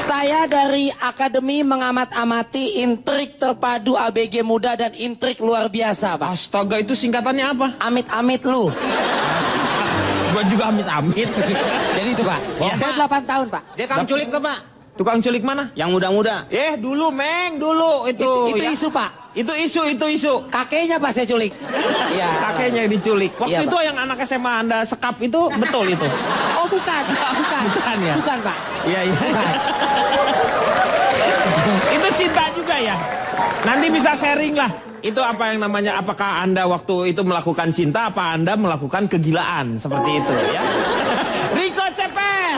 Saya dari Akademi Mengamat-Amati Intrik Terpadu ABG Muda dan Intrik Luar Biasa, Pak. Astaga, itu singkatannya apa? Amit-amit lu. Gua juga amit-amit. Jadi itu, Pak. Ya. Saya 8 tahun, Pak. Dia kang culik tuh, Pak. Tukang culik mana? Yang muda-muda. Dulu, Meng, dulu Itu ya. isu, Pak. Itu isu. Kakeknya Pak saya culik. Iya. Kakeknya yang diculik. Waktu Iya, itu Pak. yang anak SMA Anda sekap itu betul itu. Oh, bukan. Bukan ya? Bukan, Pak. Iya. Bukan. Itu cinta juga ya. Nanti bisa sharing lah. Itu apa yang namanya, apakah Anda waktu itu melakukan cinta, apa Anda melakukan kegilaan seperti itu ya. Rico Ceper.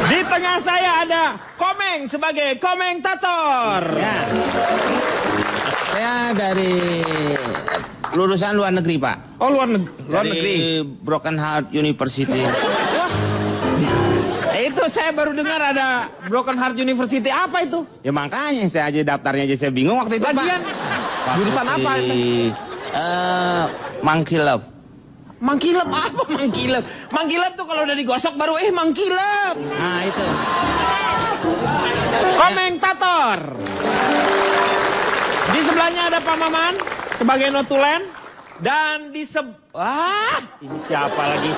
Di tengah saya ada Komeng sebagai komentator. Ya. Saya dari lulusan luar negeri, Pak. Oh, luar negeri. Dari Broken Heart University. Itu saya baru dengar ada Broken Heart University. Apa itu? Ya makanya saya aja daftarnya aja saya bingung waktu itu, Lagian, Pak. jurusan apa itu? Monkey Love. Mangkilep apa mangkilep? Mangkilep tuh kalau udah digosok baru mangkilep. Nah, itu. Komentator. Di sebelahnya ada Pak Maman sebagai notulen dan di ini siapa lagi?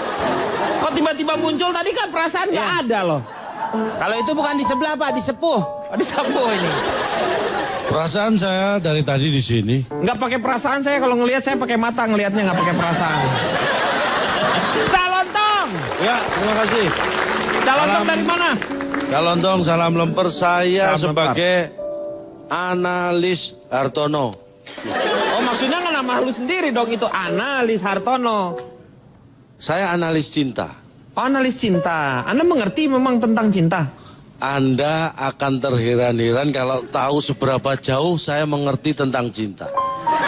Kok tiba-tiba muncul tadi kan perasaan nggak Ya. ada loh. Kalau itu bukan di sebelah, Pak, di sepuh. Oh, di Sambo ini. Perasaan saya dari tadi di sini. Nggak pakai perasaan saya kalau ngelihat, saya pakai mata ngelihatnya, nggak pakai perasaan. Calontong. Ya, terima kasih. Calontong dari mana? Calontong, salam lemper. Saya Salam sebagai analis Hartono. Oh, maksudnya nggak nama lu sendiri dong, itu analis Hartono. Saya analis cinta. Oh, analis cinta. Anda mengerti memang tentang cinta? Anda akan terheran-heran kalau tahu seberapa jauh saya mengerti tentang cinta.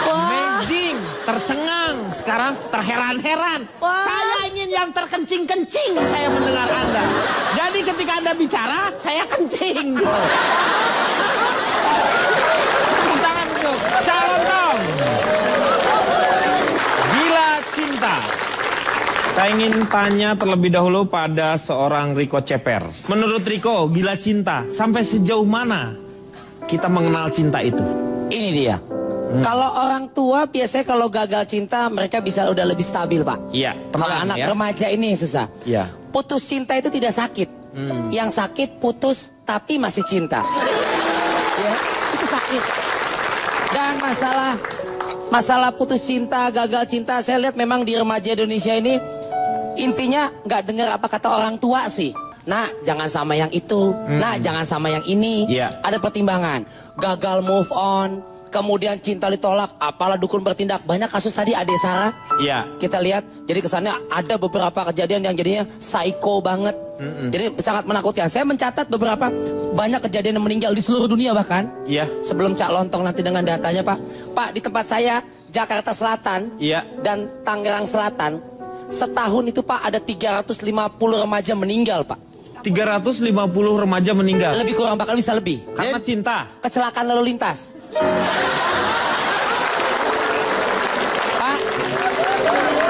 Amazing, tercengang, sekarang terheran-heran. Saya ingin yang terkencing-kencing saya mendengar Anda. Jadi ketika Anda bicara, saya kencing gitu. Tepuk tangan untuk Calontong. Gila cinta. Saya ingin tanya terlebih dahulu pada seorang Rico Ceper. Menurut Rico, gila cinta, sampai sejauh mana kita mengenal cinta itu? Ini dia. Kalau orang tua biasanya kalau gagal cinta mereka bisa udah lebih stabil, Pak. Iya, Kalau tenang anak ya. remaja ini susah. Iya. Putus cinta itu tidak sakit. Yang sakit putus tapi masih cinta. Ya, itu sakit. Dan masalah putus cinta, gagal cinta, saya lihat memang di remaja Indonesia ini intinya nggak dengar apa kata orang tua sih. Nah, jangan sama yang itu. Nah, jangan sama yang ini. Iya. Ada pertimbangan. Gagal move on, kemudian cinta ditolak, apalah dukun bertindak. Banyak kasus tadi Ade Sarah. Iya. Kita lihat, jadi kesannya ada beberapa kejadian yang jadinya psycho banget. Jadi sangat menakutkan. Saya mencatat beberapa banyak kejadian yang meninggal di seluruh dunia bahkan. Iya. Sebelum Cak Lontong nanti dengan datanya, Pak. Pak, di tempat saya, Jakarta Selatan Iya. dan Tangerang Selatan, setahun itu Pak ada 350 remaja meninggal, Pak. 350 remaja meninggal. Lebih kurang, bahkan bisa lebih. Karena cinta. Kecelakaan lalu lintas. Pak,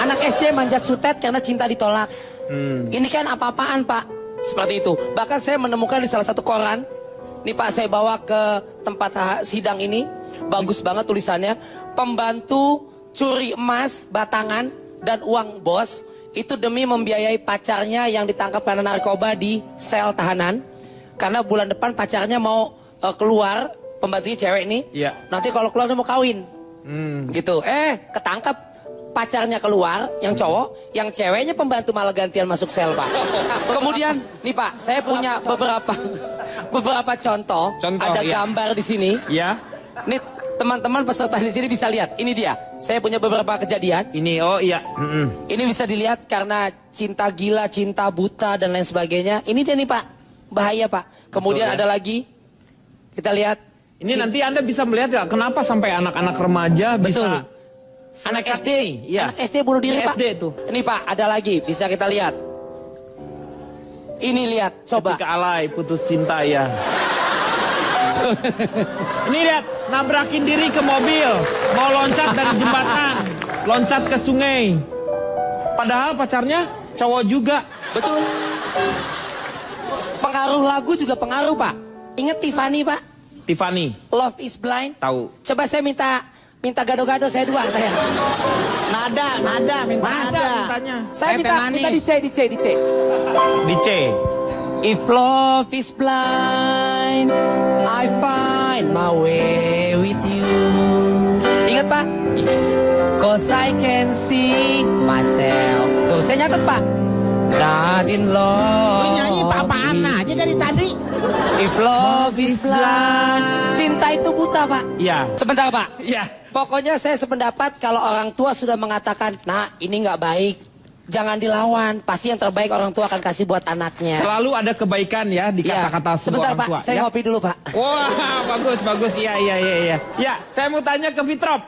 anak SD manjat sutet karena cinta ditolak. Ini kan apa-apaan, Pak. Seperti itu. Bahkan saya menemukan di salah satu koran. Nih Pak, saya bawa ke tempat sidang ini. Bagus banget tulisannya. Pembantu curi emas batangan dan uang bos itu demi membiayai pacarnya yang ditangkap karena narkoba di sel tahanan. Karena bulan depan pacarnya mau keluar, pembantunya cewek ini. Iya. Nanti kalau keluar dia mau kawin. Gitu. Ketangkap pacarnya keluar, yang cowok, yang ceweknya pembantu malah gantian masuk sel, Pak. Kemudian, nih Pak, saya punya beberapa contoh. Ada iya. gambar di sini. Ya. Nih teman-teman peserta di sini bisa lihat. Ini dia. Saya punya beberapa kejadian. Ini, oh iya. Ini bisa dilihat karena cinta gila, cinta buta dan lain sebagainya. Ini dia nih Pak. Bahaya Pak. Kemudian Betul, ya. ada lagi. Kita lihat. Ini nanti Anda bisa melihat ya, kenapa sampai anak-anak remaja Betul. bisa Anak senekat SD, ini. Iya. anak SD bunuh diri Pak. SD tuh. Ini Pak, ada lagi, bisa kita lihat. Ini lihat, coba. Ketika alay, putus cinta ya. Ini lihat, nabrakin diri ke mobil, mau loncat dari jembatan, loncat ke sungai. Padahal pacarnya cowok juga. Betul. Pengaruh lagu juga pengaruh, Pak. Ingat Tiffany, Pak? Tiffany, Love is Blind. tahu. Coba saya minta gado-gado saya 2 saya. Nada, minta nada. Tanya. Saya Teh manis. minta di C. Di C. If love is blind, I find my way with you. Ingat, Pak? Cause I can see myself. Tuh, saya nyatet, Pak. Not in love. Lu nyanyi apa-apaan aja dari tadi. If love is blind. Cinta itu buta, Pak. Iya. Sebentar, Pak. Iya. Pokoknya saya sependapat kalau orang tua sudah mengatakan, nah ini nggak baik, jangan dilawan. Pasti yang terbaik orang tua akan kasih buat anaknya. Selalu ada kebaikan ya di Iya. kata-kata sebuah Sebentar, orang Pak, tua. saya ya? ngopi dulu, Pak. Wah, bagus. Iya. Ya, saya mau tanya ke Fitrop.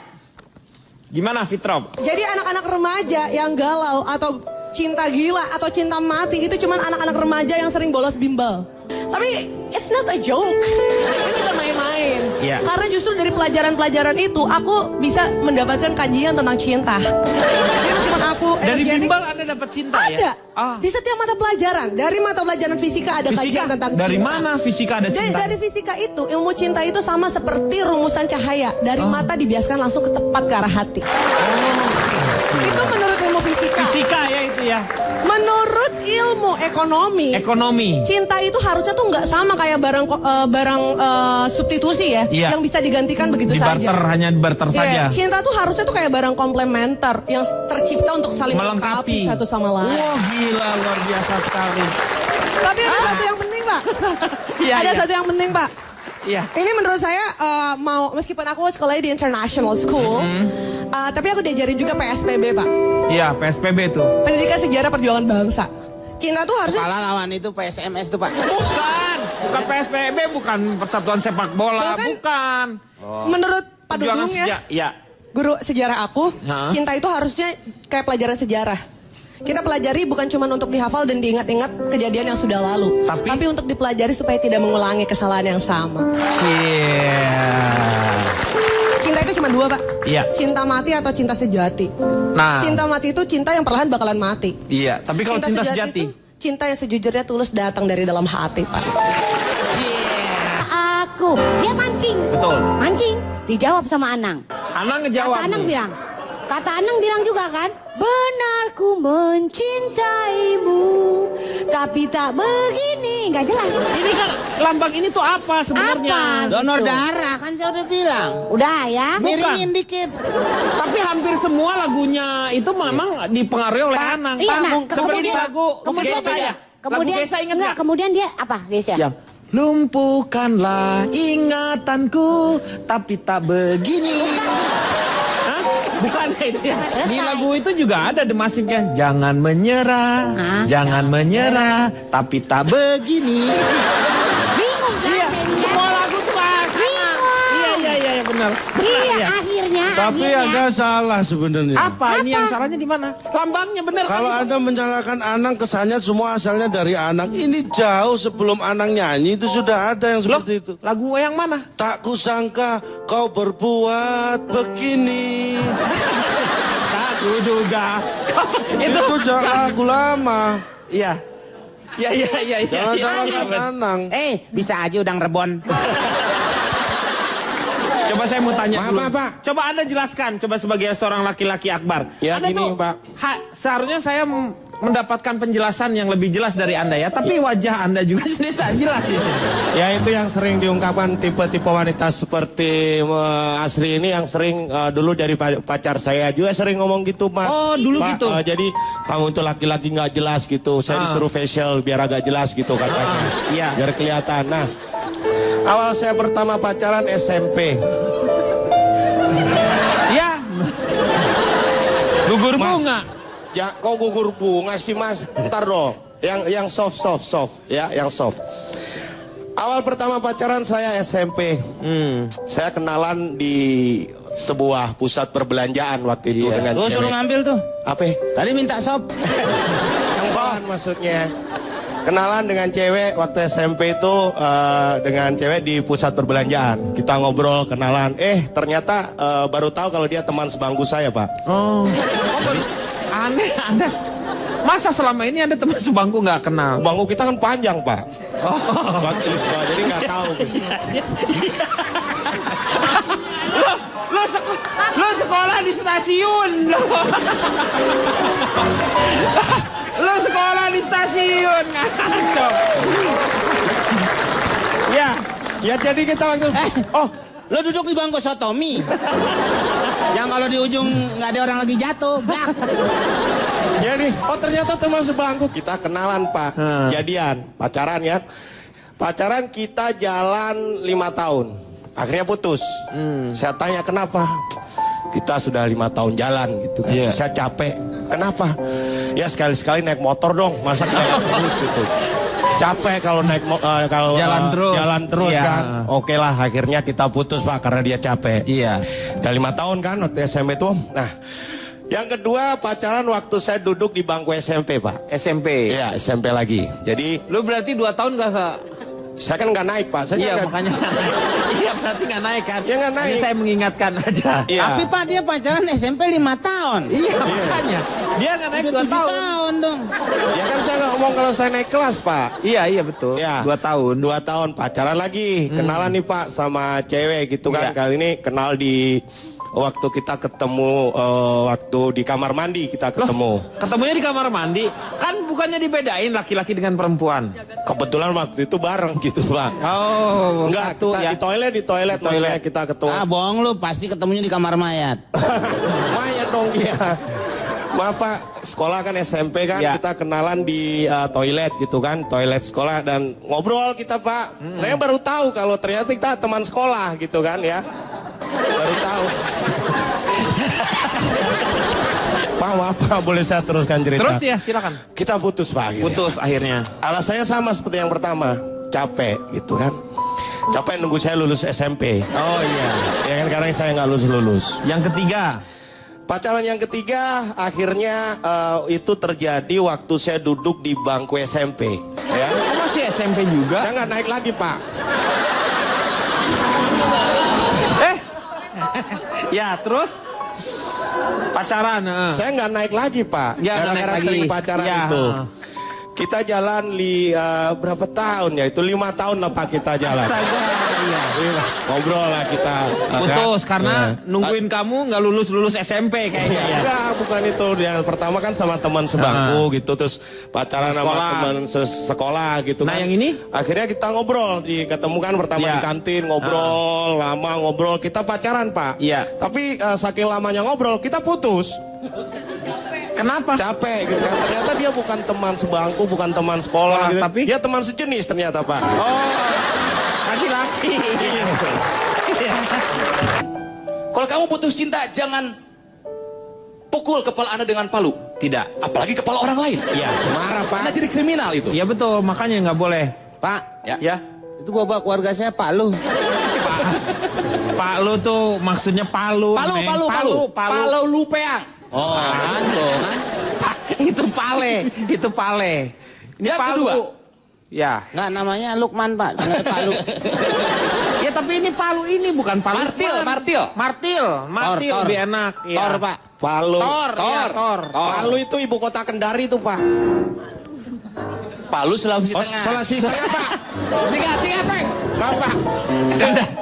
Gimana Fitrop? Jadi anak-anak remaja yang galau atau cinta gila atau cinta mati itu cuman anak-anak remaja yang sering bolos bimbel. Tapi it's not a joke. Itu bukan main-main. Iya. Karena justru dari pelajaran-pelajaran itu aku bisa mendapatkan kajian tentang cinta. Jadi meskipun aku Dari energetic, bimbel Anda dapat cinta ada. ya? Ah. Di setiap mata pelajaran. Dari mata pelajaran fisika ada kajian tentang cinta. Dari mana fisika ada cinta? Dari fisika itu, ilmu cinta itu sama seperti rumusan cahaya. Dari mata dibiaskan langsung ke tepat ke arah hati. Itu menurut ilmu fisika. Fisika ya itu ya. Menurut ilmu ekonomi, Ekonomi. cinta itu harusnya tuh nggak sama kayak barang substitusi ya, Iya. yang bisa digantikan begitu Di barter, saja. hanya barter Iya, saja. cinta tuh harusnya tuh kayak barang komplementer yang tercipta untuk saling Melengkapi. satu sama lain. Wah gila luar biasa sekali. Tapi ada satu yang penting, Pak. Iya, Ada iya. satu yang penting, Pak. Iya. Ini menurut saya mau meskipun aku sekolahnya di international school, tapi aku diajarin juga PSPB, Pak. Iya PSPB itu. Pendidikan Sejarah Perjuangan Bangsa. Cinta tuh harusnya Kepala lawan itu PSMS tuh, Pak. Bukan PSPB, bukan Persatuan Sepak Bola, bukan. menurut Pak Perjuangan Dudung ya, Iya. guru sejarah aku, Hah? cinta itu harusnya kayak pelajaran sejarah. Kita pelajari bukan cuma untuk dihafal dan diingat-ingat kejadian yang sudah lalu, Tapi untuk dipelajari supaya tidak mengulangi kesalahan yang sama. Iya. Cinta itu cuma 2, Pak. Iya. Cinta mati atau cinta sejati. Nah. Cinta mati itu cinta yang perlahan bakalan mati. Iya, tapi kalau cinta sejati. itu cinta yang sejujurnya tulus datang dari dalam hati, Pak. Aku, dia mancing. Betul. Mancing, dijawab sama Anang. Anang ngejawab. Kata Anang tuh. bilang, juga kan, benar ku mencintaimu, tapi tak begini, nggak jelas. Ini kan lambang ini tuh apa sebenarnya? Apa? Donor Gitu. darah kan saya udah bilang. Udah ya. Miringin dikit. Tapi hampir semua lagunya itu memang dipengaruhi oleh Anang. Iya, nah, Seperti kemudian- lagu kemudian Gesa ya. Kemudian, Lagu Gesa ingat enggak, nggak? kemudian dia apa, guys ya? Yang lumpuhkanlah ingatanku, tapi tak begini. Hah? Bukan itu ya. Di Selesai. lagu itu juga ada The Massive kan. Jangan menyerah, Hah? jangan menyerah, tapi tak begini. Bingung kan Iya, jadinya? semua lagu tuh bahas Anang. Bingung. Iya, benar. Iya, akhirnya. Tapi Anda salah sebenarnya. Apa? Ini yang salahnya di mana? Lambangnya benar kan? Kalau Anda menyalahkan Anang, kesannya semua asalnya dari Anang. Ini jauh sebelum Anang nyanyi itu sudah ada yang Loh, seperti itu. lagu yang mana? Tak kusangka kau berbuat begini. Tak kuduga. Itu lagu lama. Iya. Iya. Jangan salahkan Anang. Bisa aja udang rebon. Coba saya mau tanya Maaf, dulu. Pak. Coba Anda jelaskan, coba sebagai seorang laki-laki akbar. Ya, Anda gini, tuh, Pak. Seharusnya saya mendapatkan penjelasan yang lebih jelas dari Anda ya. Tapi wajah Anda juga sendiri tak jelas itu. Ya itu yang sering diungkapkan tipe-tipe wanita seperti Asri ini yang sering dulu dari pacar saya juga sering ngomong gitu, Mas. Oh, dulu Pak, gitu. jadi kamu itu laki-laki nggak jelas gitu. Saya disuruh facial biar agak jelas gitu katanya. Iya. Biar kelihatan. Nah, awal saya pertama pacaran SMP. Ya. Gugur Mas. bunga. Ya, kau gugur bunga sih, Mas. Ntar dong. Yang soft ya, yang soft. Awal pertama pacaran saya SMP. Saya kenalan di sebuah pusat perbelanjaan waktu itu dengan Lu suruh cewek. ngambil tuh. Apa? Tadi minta sop. Yang bahan maksudnya. Kenalan dengan cewek waktu SMP itu dengan cewek di pusat perbelanjaan. Kita ngobrol, kenalan. Ternyata baru tahu kalau dia teman sebangku saya, Pak. Oh. Aneh Anda. Masa selama ini ada teman sebangku nggak kenal? Bangku kita kan panjang, Pak. Bangku semua, jadi nggak tahu. Lo sekolah di stasiun. Lo sekolah di stasiun. Ngaco. Ya. Ya jadi kita waktu... Lo duduk di bangku sotomi. Yang kalau di ujung nggak ada orang lagi jatuh, blak. Ya nih, ternyata teman sebangku. Kita kenalan, Pak. Jadian, pacaran ya. Pacaran kita jalan 5 tahun. Akhirnya putus. Saya tanya kenapa? Kita sudah 5 tahun jalan gitu kan. Yeah. Saya capek. Kenapa? Ya sekali-sekali naik motor dong. Masa jalan terus gitu. Capek kalau naik kalau jalan terus yeah. Ya. Kan. Oke lah, akhirnya kita putus, Pak, karena dia capek. Iya. Udah 5 tahun kan waktu SMP tuh. Nah, yang kedua pacaran waktu saya duduk di bangku SMP, Pak. SMP. Iya, SMP lagi. Jadi Lu berarti 2 tahun gak saya kan nggak naik, Pak. Saya Iya kan makanya nggak naik. Iya berarti nggak naik kan? Ya, nggak naik. Ini saya mengingatkan aja. Iya. Tapi Pak dia pacaran SMP 5 tahun. Iya makanya. Dia nggak naik 2 tahun. tahun dong. Ya kan saya nggak ngomong kalau saya naik kelas, Pak. Iya betul. Ya. 2 tahun. 2 tahun pacaran lagi. Kenalan nih, Pak, sama cewek gitu kan. Iya. Kali ini kenal di waktu kita ketemu waktu di kamar mandi kita ketemu. Ketemunya di kamar mandi. Kan bukannya dibedain laki-laki dengan perempuan. Kebetulan waktu itu bareng gitu, Pak. Oh, Enggak, satu, kita ya. di toilet maksudnya kita ketemu. Ah bohong lu, pasti ketemunya di kamar mayat. Mayat dong dia. Maaf, Pak, sekolah kan SMP kan, Ya. kita kenalan di toilet gitu kan, toilet sekolah dan ngobrol kita, Pak. Saya baru tahu kalau ternyata kita teman sekolah gitu kan ya. Baru tahu. Pak, maaf, Pak, boleh saya teruskan cerita? Terus ya silakan. Kita putus, Pak. Akhirnya. Putus akhirnya. Alasannya sama seperti yang pertama, capek gitu kan. Capek nunggu saya lulus SMP. Oh iya. Ya kan, karena saya nggak lulus. Yang ketiga. Pacaran yang ketiga akhirnya itu terjadi waktu saya duduk di bangku SMP. Ya. Oh, masih SMP juga? Saya nggak naik lagi, Pak. Ya terus pacaran. Saya nggak naik lagi, Pak. Ya, nggak Gara-gara naik sering lagi. pacaran Ya. itu. Kita jalan berapa tahun ya? Itu 5 tahun lah, Pak, kita jalan. Astaga, iya. Ngobrol lah kita. Putus kan? karena Ya. nungguin kamu nggak lulus SMP kayaknya ya. Enggak, bukan itu. Yang pertama kan sama teman sebangku gitu, terus pacaran sama Sekolah. teman sekolah gitu Nah, kan. yang ini? Akhirnya kita ngobrol, ketemukan pertama Iya. di kantin, ngobrol, lama ngobrol, kita pacaran, Pak. Iya. Tapi saking lamanya ngobrol, kita putus. Kenapa? Capek gitu kan. Ternyata dia bukan teman sebangku, bukan teman sekolah gitu. tapi? Dia teman sejenis ternyata, Pak. Oh, laki-laki. Iya. Kalau kamu putus cinta, jangan pukul kepala Anda dengan palu. Tidak. Apalagi kepala orang lain. Iya. Marah, Pak. Anda jadi kriminal itu. Iya betul, makanya nggak boleh. Pak, Ya. itu bapak keluarga saya Pak Lu. Pak lu tuh maksudnya palu. Palu, Neng. palu lupeang. Oh, kan? Itu pale, itu pale. Ini Yang palu. kedua. Ya. Nggak, namanya Lukman, Pak. Namanya Pak Lu. Ya tapi ini palu ini bukan palu. Martil. Martil Tor. lebih enak. Ya. Tor, Pak. Palu. Iya, Tor. Palu itu ibu kota Kendari tuh, Pak. Palu Sulawesi Oh, Tengah. Sulawesi Tengah, Pak. Singa, Peng. Nggak, Pak.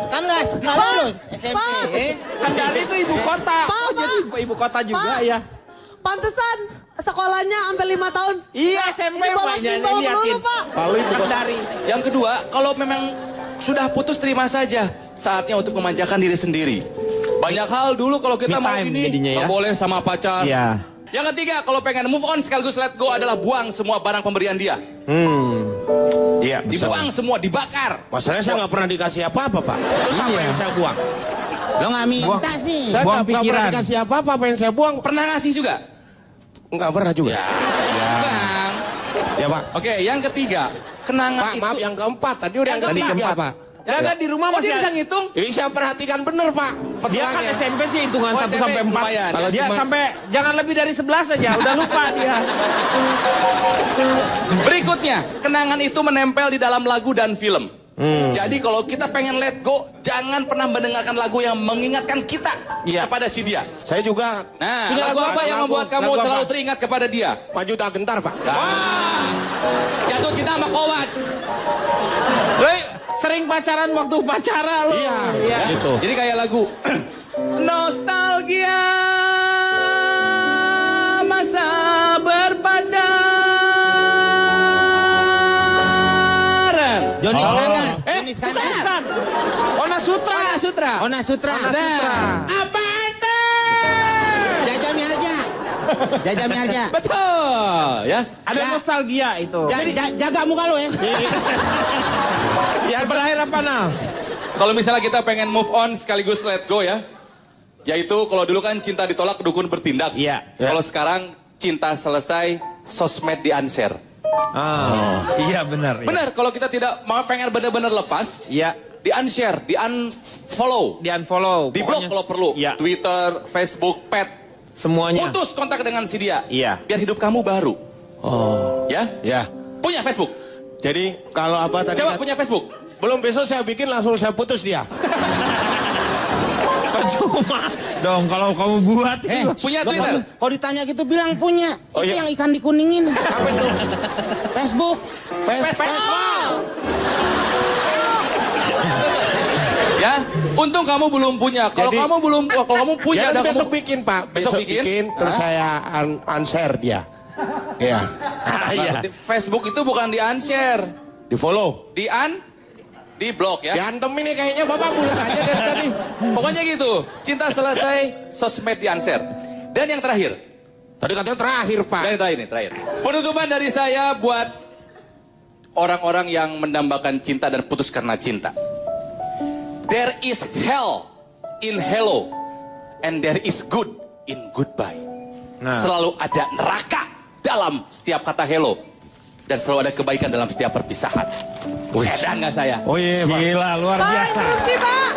Kan nggak lulus SMP. Kendari itu ibu kota. Pak, Oh, jadi ibu kota juga Pak. ya. Pantesan sekolahnya sampai 5 tahun. Iya SMP Ini bolos banyak bimbel liatin. melulu, Pak. Palu ibu kota. Kendari. Yang kedua, kalau memang sudah putus terima saja. Saatnya untuk memanjakan diri sendiri. Banyak hal dulu kalau kita Me mau time ini jadinya ya. nggak boleh sama pacar. Iya. Yang ketiga, kalau pengen move on sekaligus let go adalah buang semua barang pemberian dia. Iya. Dibuang semua, dibakar. Masalahnya saya nggak pernah dikasih apa-apa, Pak. Terus apa yang saya buang? Lo nggak minta sih. Saya Buang nggak pernah pikiran. dikasih apa-apa, apa yang saya buang? Pernah ngasih juga? Nggak pernah juga. Bang. Ya, Pak. Oke, yang ketiga, kenangan Pak, itu. maaf, yang keempat. Tadi udah yang Tadi ketiga, keempat. Pak. Ya kan di rumah Oh, masih dia bisa ngitung? Ini saya perhatikan bener, Pak. Dia kan Petualannya. SMP sih hitungan Oh, 1 SMP sampai 4. lumayan. Kalau Dia cuma- sampai jangan lebih dari 11 aja, udah lupa dia. Berikutnya, kenangan itu menempel di dalam lagu dan film. Jadi kalau kita pengen let go, jangan pernah mendengarkan lagu yang mengingatkan kita kepada si dia. Saya juga. Nah, Punya lagu apa yang membuat kamu Lagu selalu apa? teringat kepada dia? Maju tak gentar, Pak. Jatuh cinta sama Kowat. Woi, sering pacaran waktu pacaran lo. Iya, gitu. Jadi kayak lagu Nostalgia masa berpacaran. Joni Iskandar. Eh, Joni Iskandar. bukan. Ona Sutra. Ona Sutra. Ona Sutra. Nah, apa itu? Jaja Miharja. Jaja Miharja. Betul, ya. Ada nostalgia itu. Jaga muka lu ya. Yang berakhir apa Nal? Kalau misalnya kita pengen move on sekaligus let go ya. Yaitu kalau dulu kan cinta ditolak, dukun bertindak. Iya. Kalau sekarang cinta selesai, sosmed di-unshare. Iya benar. Ya. Benar, kalau kita tidak mau pengen benar-benar lepas, Iya. di-unshare, di-unfollow. Di unfollow. Di-block kalau perlu. Iya. Twitter, Facebook, pet. Semuanya. Putus kontak dengan si dia. Iya. Biar hidup kamu baru. Ya? Ya. Punya Facebook? Jadi kalau apa tadi? Coba punya Facebook? Belum, besok saya bikin langsung saya putus dia. Cuma dong kalau kamu buat itu. Punya Lo Twitter? Kalau ditanya gitu bilang punya. Oh, Itu iya. yang ikan dikuningin. Apa itu? Facebook. Ya, untung kamu belum punya. Kalau Jadi- kamu belum, kalau kamu punya, Ya nanti dan besok kamu- bikin, Pak. Besok Besok bikin? bikin, terus saya unshare dia. Iya. Iya. Di Facebook itu bukan di-unshare, Di follow. di-block ya. Diantem ini kayaknya Bapak bulat aja dari tadi. Pokoknya gitu. Cinta selesai, sosmed di-unshare. Dan yang terakhir, Tadi katanya terakhir, Pak. dan yang terakhir nih, terakhir. Penutupan dari saya buat orang-orang yang mendambakan cinta dan putus karena cinta. There is hell in hello, and there is good in goodbye. Nah. Selalu ada neraka dalam setiap kata hello, dan selalu ada kebaikan dalam setiap perpisahan. Edan nggak saya? Oh iya, Pak. Gila luar Pak, biasa. interupsi Pak.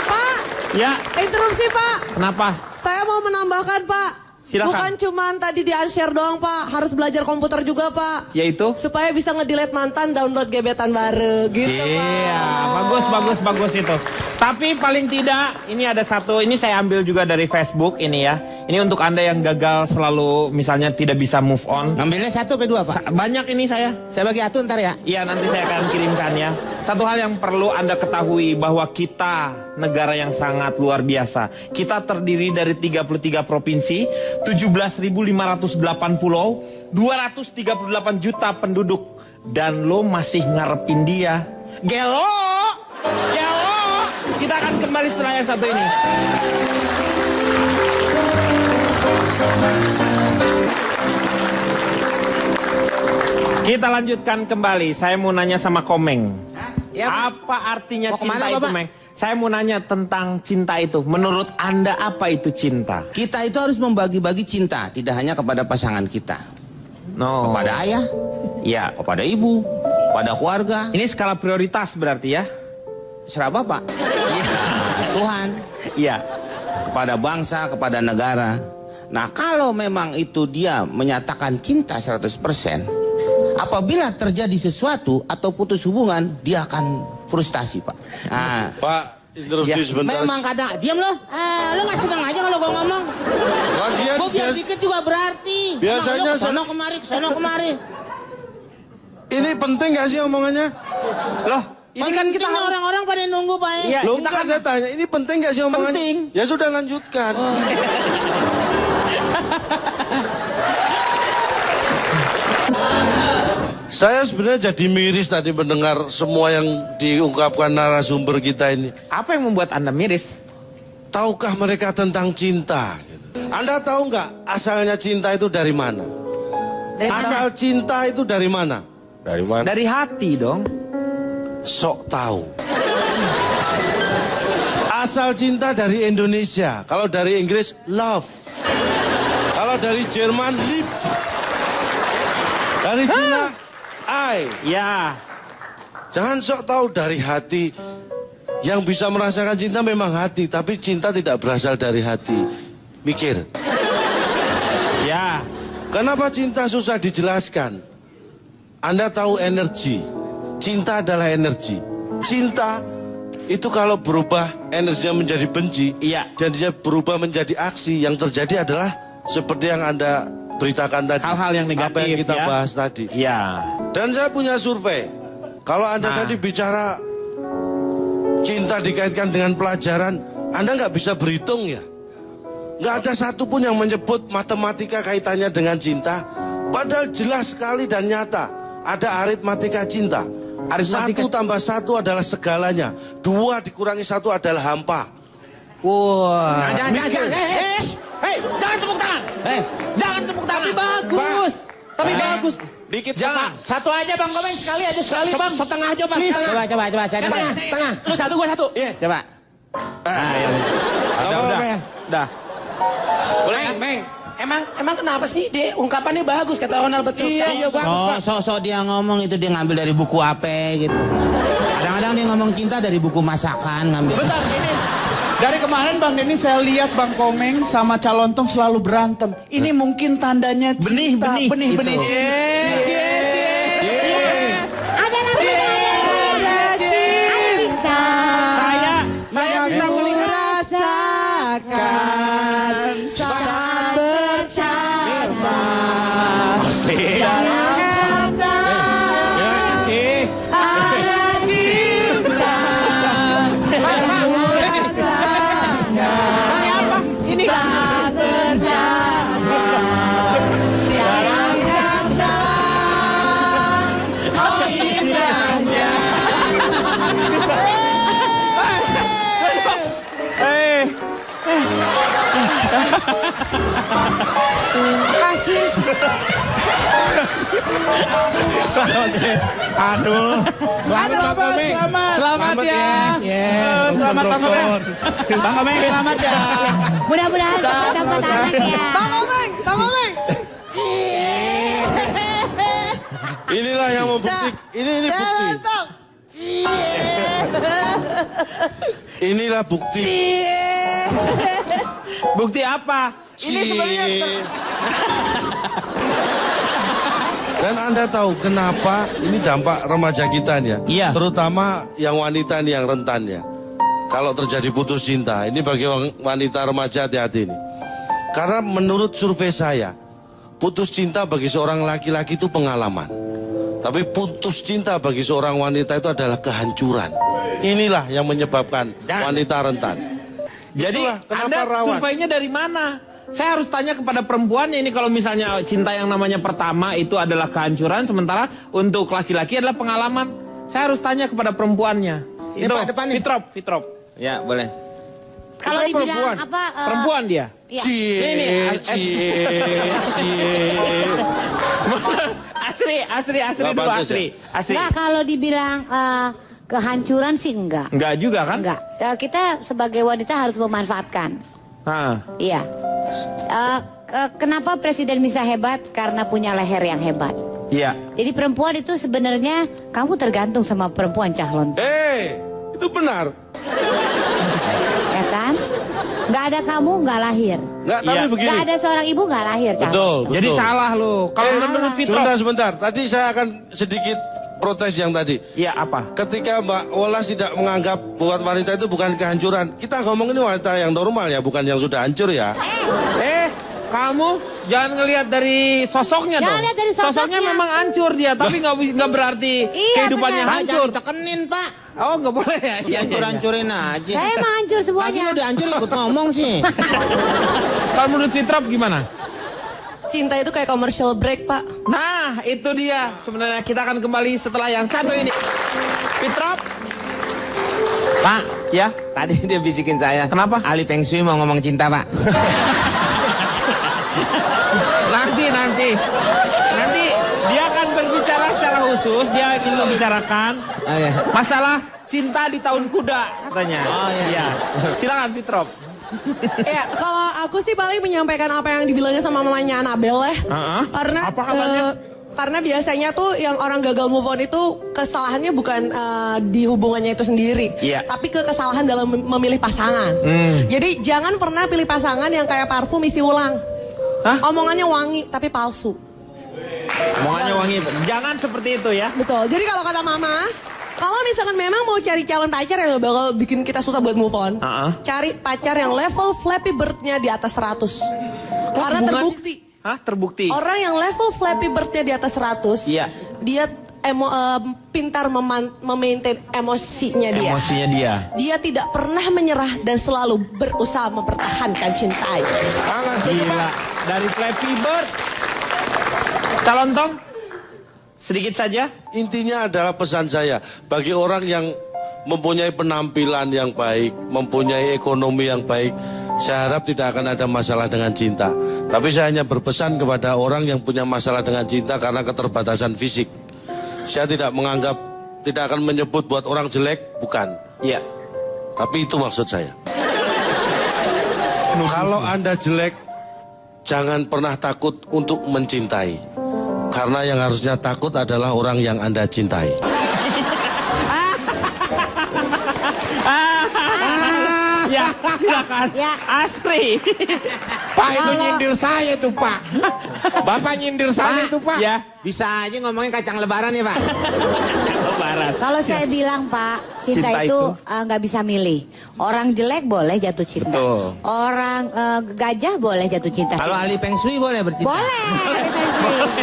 Pak, Ya, interupsi Pak. kenapa? Saya mau menambahkan Pak. Silakan. Bukan cuman tadi di unshare doang Pak. Harus belajar komputer juga Pak. Yaitu? Supaya bisa nge-delete mantan, download gebetan baru. Gitu Iya, Pak. bagus itu. Tapi paling tidak, ini ada satu, ini saya ambil juga dari Facebook ini ya. Ini untuk Anda yang gagal selalu, misalnya tidak bisa move on. Ambilnya satu ke dua, Pak. Banyak ini saya. Saya bagi atu ntar ya. Iya, nanti saya akan kirimkan ya. Satu hal yang perlu Anda ketahui bahwa kita negara yang sangat luar biasa. Kita terdiri dari 33 provinsi, 17.508 pulau, 238 juta penduduk. Dan lo masih ngarepin dia. Gelo! Gelo! Kita akan kembali setelah yang satu ini. Kita lanjutkan kembali. Saya mau nanya sama Komeng. Ya, Pak. Apa artinya Mau cinta kemana, itu, Bapak? Komeng? Saya mau nanya tentang cinta itu. Menurut Anda apa itu cinta? Kita itu harus membagi-bagi cinta, tidak hanya kepada pasangan kita. No. Kepada ayah, Ya. kepada ibu, kepada keluarga, Ini skala prioritas berarti ya? serah Bapak. Tuhan, Iya. kepada bangsa, kepada negara. Nah, kalau memang itu dia menyatakan cinta 100%, apabila terjadi sesuatu atau putus hubungan, dia akan frustasi, Pak. Nah, Pak, interupsi Ya, sebentar. memang kadang, diam lo, lo gak seneng aja kalau gue ngomong. Lagian Gue biar dikit juga berarti. Biasanya sono kemari, sono kemari. ini penting gak sih omongannya? Loh, ini kan kita Penting harus... orang-orang pada nunggu, Pak. Iya, Loh kita enggak, kan... saya tanya, ini penting gak sih omongannya? Penting. Ya sudah lanjutkan. Saya sebenarnya jadi miris tadi mendengar semua yang diungkapkan narasumber kita ini. Apa yang membuat Anda miris? Tahukah mereka tentang cinta? Anda tahu nggak asalnya cinta itu dari mana? Asal cinta itu dari mana? Dari mana? Dari hati dong. Sok tahu. Asal cinta dari Indonesia. Kalau dari Inggris, love. Kalau dari Jerman, lieb. Dari Cina, I. Ya. Jangan sok tahu dari hati. Yang bisa merasakan cinta memang hati, tapi cinta tidak berasal dari hati. Mikir. Ya. Kenapa cinta susah dijelaskan? Anda tahu energi. Cinta adalah energi. cinta itu kalau berubah energinya menjadi benci, Iya. dan dia berubah menjadi aksi, yang terjadi adalah seperti yang Anda beritakan tadi. Hal-hal yang negatif, apa yang kita ya. bahas tadi. Iya. Dan saya punya survei. Kalau Anda Nah. tadi bicara cinta dikaitkan dengan pelajaran, Anda nggak bisa berhitung ya. Nggak ada satupun yang menyebut matematika kaitannya dengan cinta. Padahal jelas sekali dan nyata ada aritmatika cinta. Aritmatika- 1 tambah 1 adalah segalanya. 2 dikurangi 1 adalah hampa. Wah. Jangan. Hei, jangan tepuk tangan. Jangan tepuk tangan. Tapi bagus. Tapi bagus. Dikit Jangan. Satu aja Bang Komeng, sekali aja, sekali Bang. setengah aja Pak. Setengah. Coba saya Setengah. Lu satu, gua satu. Iya. Coba. Udah. Udah. Boleh, Meng. Emang kenapa sih, Dek? Ungkapannya bagus, kata Ronald betul. Iya bagus Pak. So dia ngomong itu dia ngambil dari buku apa gitu. Kadang-kadang dia ngomong cinta dari buku masakan ngambil. Bentar, ini. Dari kemarin Bang Denny saya lihat Bang Komeng sama calon Tom selalu berantem. Ini mungkin tandanya cinta. Benih-benih Benih-benih itu. cinta. Ada lagunya, ada cinta. Saya Yang ku rasakan saat bercanda. Dalam kata ada cinta. Yang ku rasakan saat bercanda. Dalam kata oh indahnya. Aduh. Selamat Bang Komeng. Selamat ya. Selamat Bang Komeng. Bang Komeng selamat ya. Mudah-mudahan cepat dapat anak ya. Bang Komeng, Bang Komeng. Inilah yang membuktikan. Ini bukti. Inilah bukti. bukti apa? Ini sebenarnya Dan Anda tahu kenapa ini dampak remaja kita nih ya. Iya. Terutama yang wanita nih yang rentan ya. Kalau terjadi putus cinta, ini bagi wanita remaja hati-hati nih. Karena menurut survei saya, putus cinta bagi seorang laki-laki itu pengalaman. Tapi putus cinta bagi seorang wanita itu adalah kehancuran. Inilah yang menyebabkan wanita rentan. Jadi Itulah kenapa Anda rawan. surveinya dari mana? Saya harus tanya kepada perempuannya ini kalau misalnya cinta yang namanya pertama itu adalah kehancuran, sementara untuk laki-laki adalah pengalaman. Saya harus tanya kepada perempuannya. Ini Itu Pak, depan nih. Fitrop. Ya, boleh. Kalau Itu dibilang perempuan. apa? Perempuan dia. Iya. Asri Nggak dulu pantas asri. Enggak, kalau dibilang kehancuran sih enggak. Enggak juga kan? Enggak. Kita sebagai wanita harus memanfaatkan. Iya. Kenapa presiden bisa hebat? Karena punya leher yang hebat. Iya. Jadi perempuan itu sebenarnya kamu tergantung sama perempuan calon, Itu benar. ya kan? Nggak ada kamu nggak lahir. Nggak, tapi Iya. begini. Nggak ada seorang ibu nggak lahir calon. Betul. Jadi salah lo. Kalau menurut Fitrop. Sebentar. Tadi saya akan sedikit protes yang tadi. Iya apa? Ketika Mbak Wolas tidak menganggap buat wanita itu bukan kehancuran. Kita ngomong ini wanita yang normal ya, bukan yang sudah hancur ya. Kamu jangan ngelihat dari sosoknya Jangan dong. lihat dari sosoknya. memang hancur dia, tapi nggak berarti Iya, kehidupannya benar. hancur. Jangan tekenin Pak. Oh nggak boleh ya? Iya. Hancur-hancurin aja. Saya emang hancur Lagi semuanya. udah hancur ikut ngomong sih. Kalau menurut Fitrop gimana? Cinta itu kayak commercial break, Pak. Nah itu dia. Sebenarnya kita akan kembali setelah yang satu ini. Fitrop. Pak, Ya. tadi dia bisikin saya. Kenapa? Ali Peng Shui mau ngomong cinta Pak. Nanti dia akan berbicara secara khusus. Dia ingin membicarakan Oh, iya. masalah cinta di tahun kuda katanya. Oh, iya. Silakan Fitrop. Ya, kalau aku sih paling menyampaikan apa yang dibilangnya sama mamanya Anabel ya. Karena Apa katanya? karena biasanya tuh yang orang gagal move on itu kesalahannya bukan di hubungannya itu sendiri, Iya. tapi kesalahan dalam memilih pasangan. Jadi jangan pernah pilih pasangan yang kayak parfum isi ulang. Hah? Omongannya wangi tapi palsu. Omongannya wangi. Jangan seperti itu ya. Betul. Jadi kalau kata mama, Kalau misalkan memang mau cari calon pacar yang bakal bikin kita susah buat move on, cari pacar yang level Flappy Bird-nya di atas 100. Karena terbukti. Hah, terbukti? Orang yang level Flappy Bird-nya di atas 100, dia pintar memaintain emosinya dia. Emosinya dia. Dia tidak pernah menyerah dan selalu berusaha mempertahankan cintanya. Gila. Dari Flappy Bird. Calontong, sedikit saja. Intinya adalah pesan saya bagi orang yang mempunyai penampilan yang baik, mempunyai ekonomi yang baik, saya harap tidak akan ada masalah dengan cinta. Tapi saya hanya berpesan kepada orang yang punya masalah dengan cinta karena keterbatasan fisik. Saya tidak menganggap, tidak akan menyebut buat orang jelek, bukan. Iya. Tapi itu maksud saya. Kalau Anda jelek, jangan pernah takut untuk mencintai. Karena yang harusnya takut adalah orang yang Anda cintai. Ya, silakan. Ya. Asri. Pak, itu nyindir saya tuh, Pak. Bapak nyindir saya tuh, Pak. Ya. Bisa aja ngomongin kacang lebaran ya Pak. Lebaran. Kalau saya bilang Pak, cinta itu nggak bisa milih. Orang jelek boleh jatuh cinta. Betul. Orang gajah boleh jatuh cinta. Kalau ahli Feng Shui boleh bercinta. Boleh. boleh.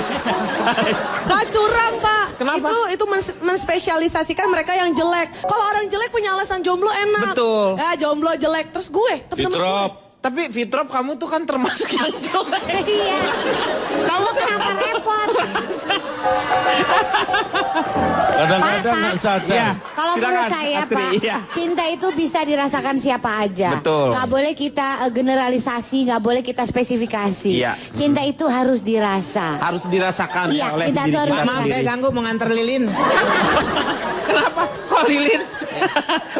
Pak curang Pak. Kenapa? Itu menspesialisasikan mereka yang jelek. Kalau orang jelek punya alasan jomblo enak. Betul. Ya jomblo jelek. Terus gue. Fitrop. Tapi Fitrop, kamu tuh kan termasuk yang jelek. Iya. Kamu Kenapa repot? Kadang-kadang nggak sadar. Ya. Kalau menurut saya Astri, Pak, iya. cinta itu bisa dirasakan siapa aja. Betul. Gak boleh kita generalisasi, gak boleh kita spesifikasi. Iya. Cinta itu harus dirasa. Harus dirasakan Iya, oleh cinta diri itu harus kita Maaf saya sendiri. ganggu mengantar lilin. Kenapa? Oh lilin.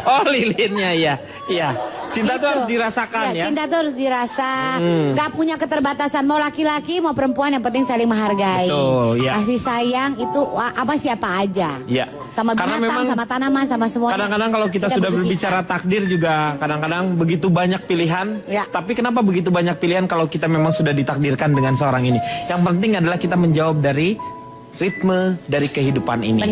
Oh lilinnya ya. Iya. Cinta itu Gitu. harus dirasakan ya. Cinta itu harus dirasa. Gak punya keterbatasan. Mau laki-laki mau perempuan, yang penting saling menghargai. Betul, iya. Kasih sayang itu apa siapa aja. Iya. Sama Karena binatang, memang sama tanaman, sama semuanya. Kadang-kadang kalau kita sudah butuh berbicara takdir juga kadang-kadang begitu banyak pilihan. Ya. Tapi kenapa begitu banyak pilihan kalau kita memang sudah ditakdirkan dengan seorang ini? Yang penting adalah kita menjawab dari ritme dari kehidupan ini.